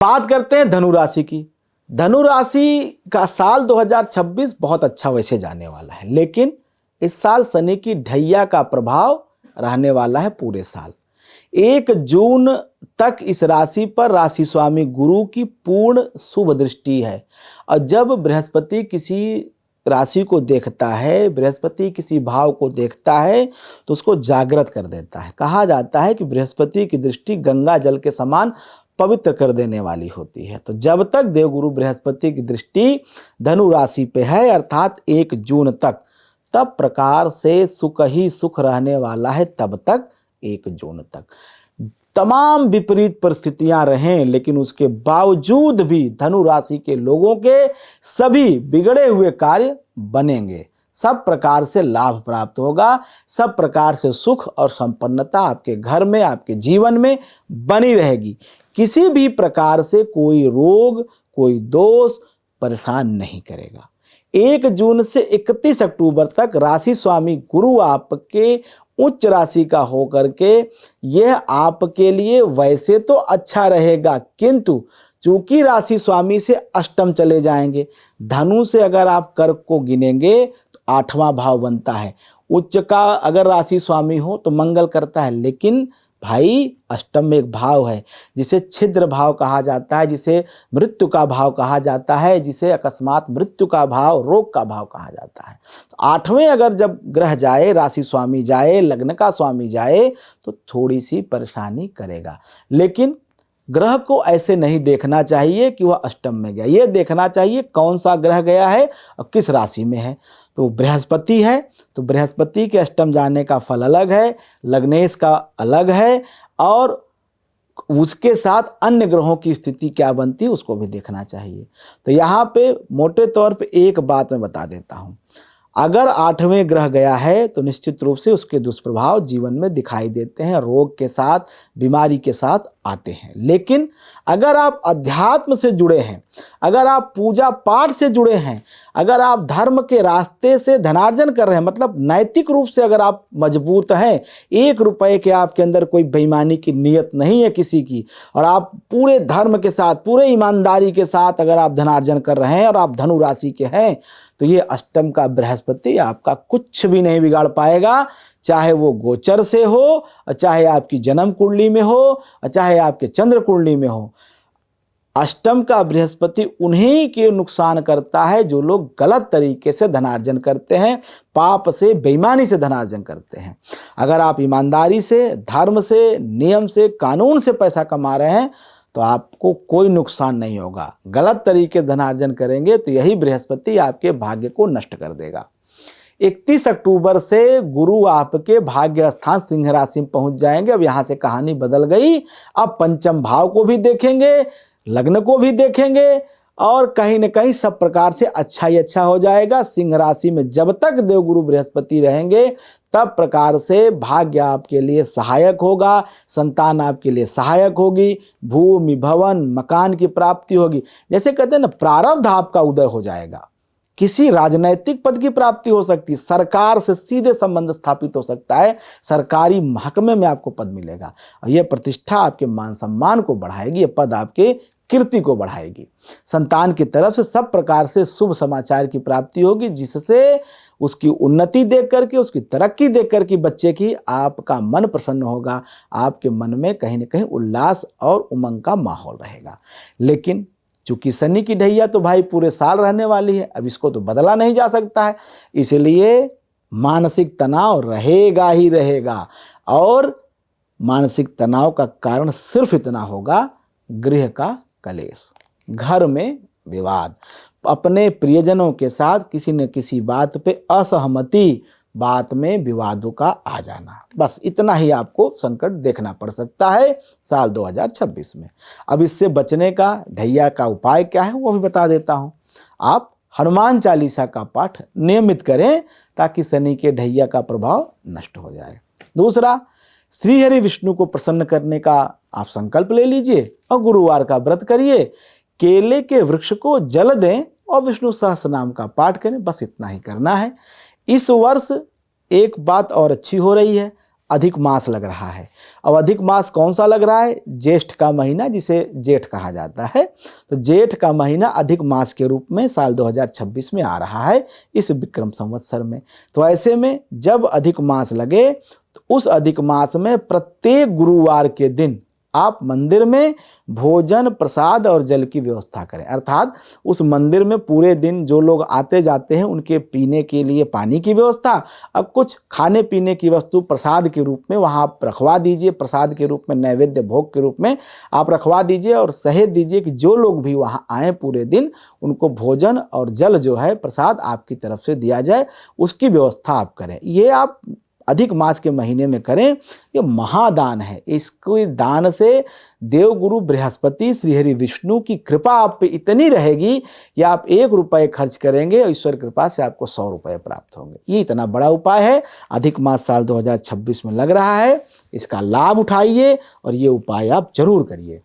बात करते हैं धनु राशि की। धनु राशि का साल 2026 बहुत अच्छा वैसे जाने वाला है, लेकिन इस साल शनि की ढैया का प्रभाव रहने वाला है पूरे साल। 1 जून तक इस राशि पर राशि स्वामी गुरु की पूर्ण शुभ दृष्टि है, और जब बृहस्पति किसी राशि को देखता है, बृहस्पति किसी भाव को देखता है, तो उसको जागृत कर देता है। कहा जाता है कि बृहस्पति की दृष्टि गंगा जल के समान पवित्र कर देने वाली होती है। तो जब तक देवगुरु बृहस्पति की दृष्टि धनु राशि पे है, अर्थात 1 जून तक, तब प्रकार से सुख ही सुख रहने वाला है। तब तक 1 जून तक तमाम विपरीत परिस्थितियां रहें, लेकिन उसके बावजूद भी धनु राशि के लोगों के सभी बिगड़े हुए कार्य बनेंगे। सब प्रकार से लाभ प्राप्त होगा, सब प्रकार से सुख और संपन्नता आपके घर में, आपके जीवन में बनी रहेगी। किसी भी प्रकार से कोई रोग, कोई दोष परेशान नहीं करेगा। 1 जून से 31 अक्टूबर तक राशि स्वामी गुरु आपके उच्च राशि का होकर के यह आपके लिए वैसे तो अच्छा रहेगा, किंतु चूंकि राशि स्वामी से अष्टम चले जाएंगे। धनु से अगर आप कर्क को गिनेंगे तो 8वां भाव बनता है। उच्च का अगर राशि स्वामी हो तो मंगल करता है, लेकिन भाई अष्टम में एक भाव है जिसे छिद्र भाव कहा जाता है, जिसे मृत्यु का भाव कहा जाता है, जिसे अकस्मात मृत्यु का भाव, रोग का भाव कहा जाता है। तो 8वें अगर जब ग्रह जाए, राशि स्वामी जाए, लग्न का स्वामी जाए, तो थोड़ी सी परेशानी करेगा। लेकिन ग्रह को ऐसे नहीं देखना चाहिए कि वह अष्टम में गया, ये देखना चाहिए कौन सा ग्रह गया है और किस राशि में है। तो बृहस्पति है तो बृहस्पति के अष्टम जाने का फल अलग है, लग्नेश का अलग है, और उसके साथ अन्य ग्रहों की स्थिति क्या बनती है उसको भी देखना चाहिए। तो यहाँ पे मोटे तौर पे एक बात मैं बता देता हूँ, अगर 8वें ग्रह गया है तो निश्चित रूप से उसके दुष्प्रभाव जीवन में दिखाई देते हैं, रोग के साथ, बीमारी के साथ आते हैं। लेकिन अगर आप अध्यात्म से जुड़े हैं, अगर आप पूजा पाठ से जुड़े हैं, अगर आप धर्म के रास्ते से धनार्जन कर रहे हैं, मतलब नैतिक रूप से अगर आप मजबूत हैं, 1 रुपए के आपके अंदर कोई बेईमानी की नीयत नहीं है किसी की, और आप पूरे धर्म के साथ, पूरे ईमानदारी के साथ अगर आप धनार्जन कर रहे हैं और आप धनु राशि के हैं, तो ये अष्टम का बृहस्पति आपका कुछ भी नहीं बिगाड़ पाएगा। चाहे वो गोचर से हो, चाहे आपकी जन्म कुंडली में हो, चाहे आपके चंद्र कुंडली में हो, अष्टम का बृहस्पति उन्हीं के नुकसान करता है जो लोग गलत तरीके से धनार्जन करते हैं, पाप से, बेईमानी से धनार्जन करते हैं। अगर आप ईमानदारी से, धर्म से, नियम से, कानून से पैसा कमा रहे हैं तो आपको कोई नुकसान नहीं होगा। गलत तरीके धनार्जन करेंगे तो यही बृहस्पति आपके भाग्य को नष्ट कर देगा। 31 अक्टूबर से गुरु आपके भाग्य स्थान सिंह राशि में पहुंच जाएंगे। अब यहाँ से कहानी बदल गई। अब पंचम भाव को भी देखेंगे, लग्न को भी देखेंगे, और कहीं न कहीं सब प्रकार से अच्छा ही अच्छा हो जाएगा। सिंह राशि में जब तक देवगुरु बृहस्पति रहेंगे तब प्रकार से भाग्य आपके लिए सहायक होगा, संतान आपके लिए सहायक होगी, भूमि, भवन, मकान की प्राप्ति होगी। जैसे कहते हैं ना, प्रारब्ध आपका उदय हो जाएगा। किसी राजनैतिक पद की प्राप्ति हो सकती है, सरकार से सीधे संबंध स्थापित हो सकता है, सरकारी महकमे में आपको पद मिलेगा, और यह प्रतिष्ठा आपके मान सम्मान को बढ़ाएगी, यह पद आपके कीर्ति को बढ़ाएगी। संतान की तरफ से सब प्रकार से शुभ समाचार की प्राप्ति होगी, जिससे उसकी उन्नति देख करके, उसकी तरक्की देख करके बच्चे की आपका मन प्रसन्न होगा, आपके मन में कहीं न कहीं उल्लास और उमंग का माहौल रहेगा। लेकिन चूंकि शनि की ढैया तो भाई पूरे साल रहने वाली है, अब इसको तो बदला नहीं जा सकता है, इसलिए मानसिक तनाव रहेगा ही रहेगा। और मानसिक तनाव का कारण सिर्फ इतना होगा, गृह का कलेश, घर में विवाद, अपने प्रियजनों के साथ किसी न किसी बात पे असहमति, बात में विवादों का आ जाना, बस इतना ही आपको संकट देखना पड़ सकता है साल 2026 में। अब इससे बचने का ढैया का उपाय क्या है वो भी बता देता हूँ। आप हनुमान चालीसा का पाठ नियमित करें ताकि शनि के ढैया का प्रभाव नष्ट हो जाए। दूसरा, श्री हरि विष्णु को प्रसन्न करने का आप संकल्प ले लीजिए और गुरुवार का व्रत करिए, केले के वृक्ष को जल दें और विष्णु सहस्त्र नाम का पाठ करें, बस इतना ही करना है। इस वर्ष एक बात और अच्छी हो रही है, अधिक मास लग रहा है। अब अधिक मास कौन सा लग रहा है? ज्येष्ठ का महीना, जिसे जेठ कहा जाता है। तो जेठ का महीना अधिक मास के रूप में साल 2026 में आ रहा है इस विक्रम संवत्सर में। तो ऐसे में जब अधिक मास लगे तो उस अधिक मास में प्रत्येक गुरुवार के दिन आप मंदिर में भोजन, प्रसाद और जल की व्यवस्था करें। अर्थात उस मंदिर में पूरे दिन जो लोग आते जाते हैं उनके पीने के लिए पानी की व्यवस्था, अब कुछ खाने पीने की वस्तु प्रसाद के रूप में वहाँ आप रखवा दीजिए। प्रसाद के रूप में, नैवेद्य भोग के रूप में आप रखवा दीजिए और सहेज दीजिए कि जो लोग भी वहाँ आए पूरे दिन उनको भोजन और जल जो है प्रसाद आपकी तरफ से दिया जाए, उसकी व्यवस्था आप करें। ये आप अधिक मास के महीने में करें। ये महादान है। इसको दान से देवगुरु बृहस्पति, श्रीहरि विष्णु की कृपा आप पे इतनी रहेगी कि आप 1 रुपये खर्च करेंगे और ईश्वर कृपा से आपको 100 रुपये प्राप्त होंगे। ये इतना बड़ा उपाय है। अधिक मास साल 2026 में लग रहा है, इसका लाभ उठाइए और ये उपाय आप जरूर करिए।